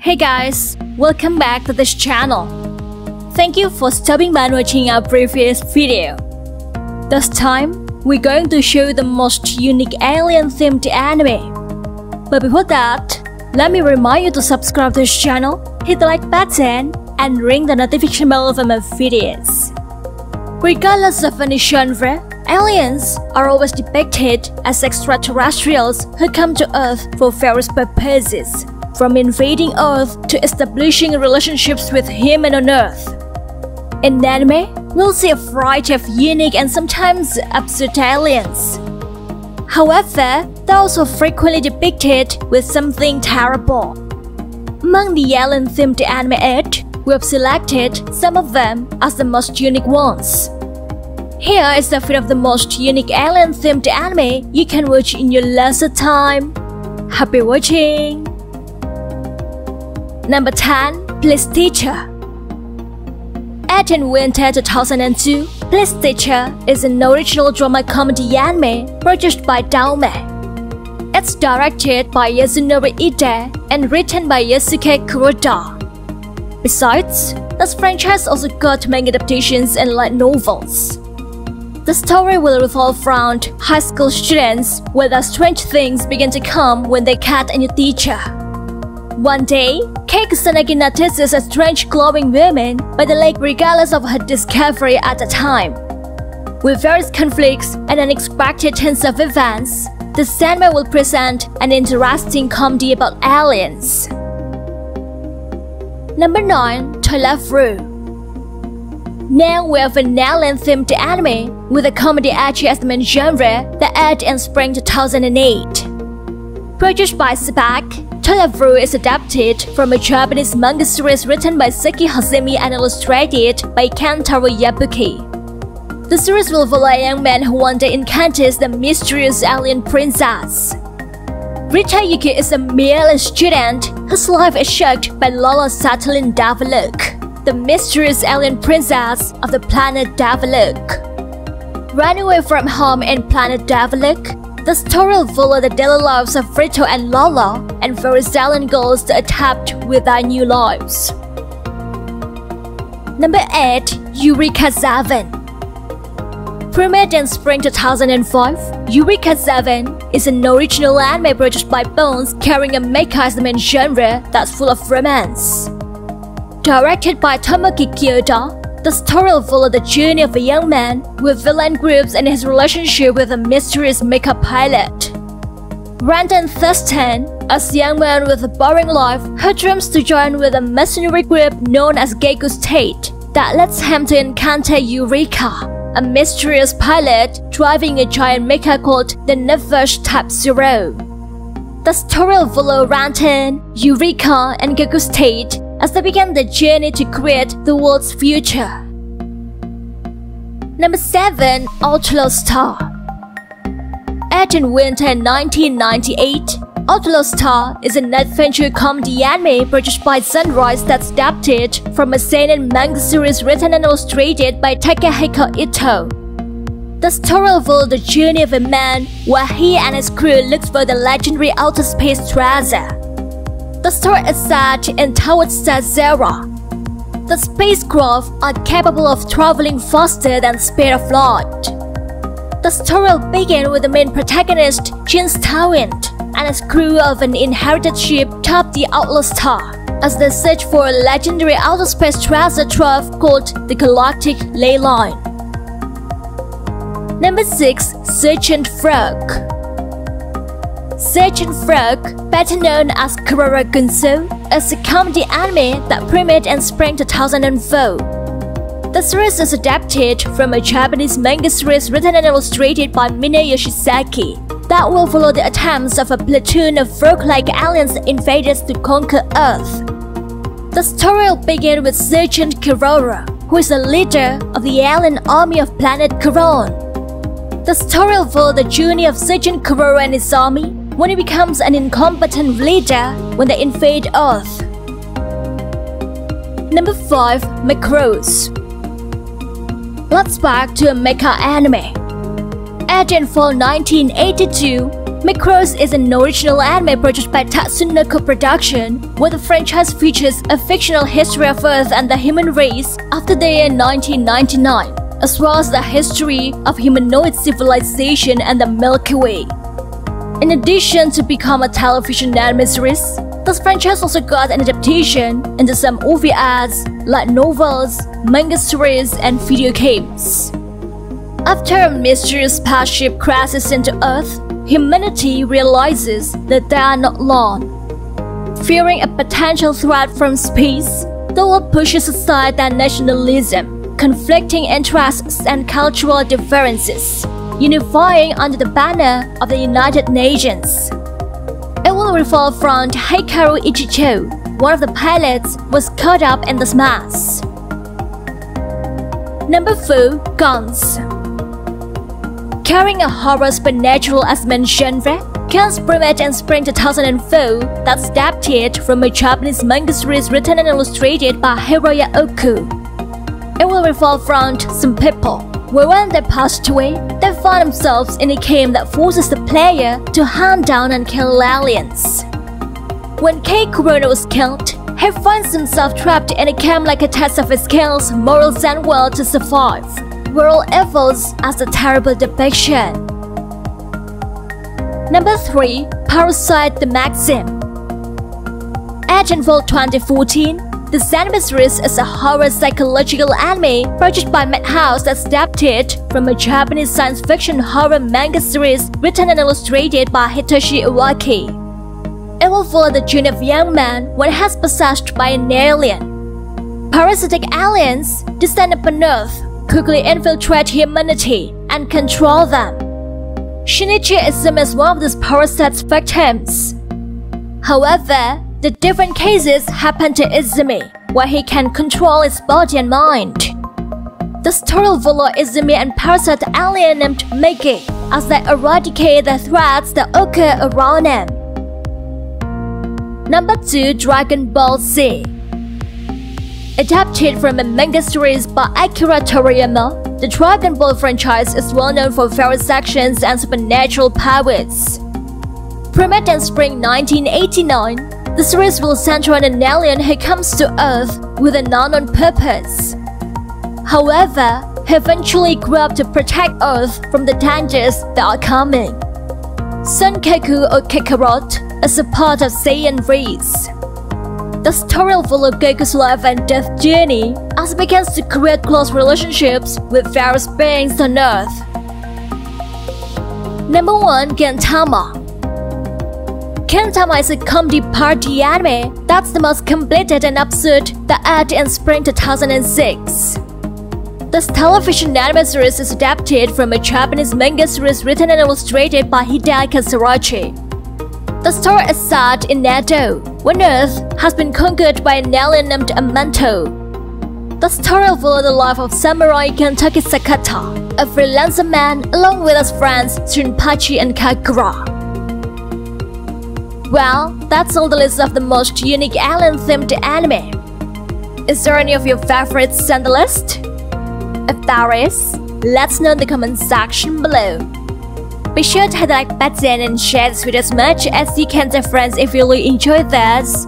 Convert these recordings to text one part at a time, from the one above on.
Hey guys, welcome back to this channel. Thank you for stopping by and watching our previous video. This time, we're going to show the most unique alien-themed anime. But before that, let me remind you to subscribe to this channel, hit the like button, and ring the notification bell for my videos. Regardless of any genre, aliens are always depicted as extraterrestrials who come to Earth for various purposes, from invading Earth to establishing relationships with humans on Earth. In anime, we'll see a variety of unique and sometimes absurd aliens. However, they're also frequently depicted with something terrible. Among the alien-themed anime 8, we have selected some of them as the most unique ones. Here is the few of the most unique alien-themed anime you can watch in your leisure time. Happy watching! Number 10. Please Teacher. Aired in winter 2002, Please Teacher is an original drama comedy anime produced by Daume. It's directed by Yasunori Ide and written by Yasuke Kuroda. Besides, this franchise also got many adaptations and light novels. The story will revolve around high school students where the strange things begin to come when they catch a new teacher. One day, Kei Kusanagi notices a strange glowing woman by the lake regardless of her discovery at the time. With various conflicts and unexpected turns of events, the anime will present an interesting comedy about aliens. Number 9. Toilet Room. Now we have an alien-themed anime with a comedy edgy as the main genre that aired in spring 2008. Produced by SPAC, Toilet Room is adapted from a Japanese manga series written by Seki Hazumi and illustrated by Kentaro Yabuki. The series will follow a young man who one day encounters the mysterious alien princess. Rita Yuki is a male student whose life is shocked by Lala Satalin Davaluk, the mysterious alien princess of the planet Davaluk. Running away from home in planet Davaluk, the story will follow the daily lives of Rito and Lala and various alien girls to adapt with their new lives. Number 8. Eureka 7. Premiered in spring 2005, Eureka 7 is an original anime produced by Bones carrying a mecha as the main genre that's full of romance. Directed by Tomoki Kyoda, the story will follow the journey of a young man with villain groups and his relationship with a mysterious mecha pilot. Brandon Thurston, a young man with a boring life who dreams to join with a mercenary group known as Geico State that lets him to encounter Eureka, a mysterious pilot driving a giant mecha called the Nevesh Type 0. The story will follow Ranton, Eureka, and Geico State as they begin the journey to create the world's future. Number 7. Outlaw Star. Aired in winter 1998, Outlaw Star is an adventure comedy anime produced by Sunrise that's adapted from a seinen manga series written and illustrated by Takehiko Ito. The story will follow the journey of a man where he and his crew look for the legendary outer space treasure. The story is set in towards Star Zero. The spacecraft are capable of traveling faster than the speed of light. The story will begin with the main protagonist, Jin Starwind, and his crew of an inherited ship tapped the Outlaw Star as they search for a legendary outer space treasure trove called the Galactic Ley Line. Number 6. Sergeant Frog. Sergeant Frog, better known as Kurara Gunso, is a comedy anime that premiered in spring 2004. The series is adapted from a Japanese manga series written and illustrated by Mina Yoshizaki that will follow the attempts of a platoon of frog-like aliens invaders to conquer Earth. The story will begin with Sergeant Kurara, who is the leader of the alien army of planet Kuron. The story will follow the journey of Sergeant Kurara and his army when he becomes an incompetent leader when they invade Earth. Number 5. Macross. Let's back to a mecha anime. Aired in fall 1982, Macross is an original anime produced by Tatsunoko Production, where the franchise features a fictional history of Earth and the human race after the year 1999, as well as the history of humanoid civilization and the Milky Way. In addition to become a television anime series, this franchise also got an adaptation into some OVAs, light novels, manga series, and video games. After a mysterious spaceship crashes into Earth, humanity realizes that they are not alone. Fearing a potential threat from space, the world pushes aside their nationalism, conflicting interests, and cultural differences, unifying under the banner of the United Nations. It will revolve around Hikaru Ichicho. One of the pilots was caught up in this mess. Number 4. Guns. Carrying a horror supernatural as main genre, Guns premiered in spring 2004 that's adapted from a Japanese manga series written and illustrated by Hiroya Oku. It will revolve around some people, where when they passed away, they find themselves in a game that forces the player to hunt down and kill aliens. When Kei Kurono is killed, he finds himself trapped in a camp like a test of his skills, morals, and will to survive, where all evils as a terrible depiction. Number 3. Parasite the Maxim. At in fall 2014, this anime series is a horror psychological anime produced by Madhouse that's adapted from a Japanese science fiction horror manga series written and illustrated by Hitoshi Iwaki. It will follow the journey of a young man when he is possessed by an alien. Parasitic aliens descend upon Earth, quickly infiltrate humanity, and control them. Shinichi is one of these parasites' victims. However, the different cases happen to Izumi, where he can control his body and mind. The story will follow Izumi and parasite alien named Miki as they eradicate the threats that occur around him. Number 2. Dragon Ball Z. Adapted from a manga series by Akira Toriyama, the Dragon Ball franchise is well known for various actions and supernatural powers. Premiered in spring 1989, the series will center on an alien who comes to Earth with an unknown purpose. However, he eventually grew up to protect Earth from the dangers that are coming. Senkaku or Kakarot is a part of Saiyan race. The story will follow Goku's life and death journey as he begins to create close relationships with various beings on Earth. Number 1. Gintama. Gintama is a comedy party anime that's the most completed and absurd that aired in spring 2006. This television anime series is adapted from a Japanese manga series written and illustrated by Hideaki Sarachi. The story is set in Edo, when Earth has been conquered by an alien named Amanto. The story will follow the life of samurai Kentaki Sakata, a freelancer man along with his friends Shunpachi and Kagura. Well, that's all the list of the most unique alien-themed anime. Is there any of your favorites on the list? If there is, let us know in the comment section below. Be sure to hit the like button and share this video as much as you can to friends if you really enjoyed this.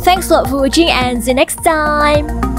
Thanks a lot for watching and see you next time.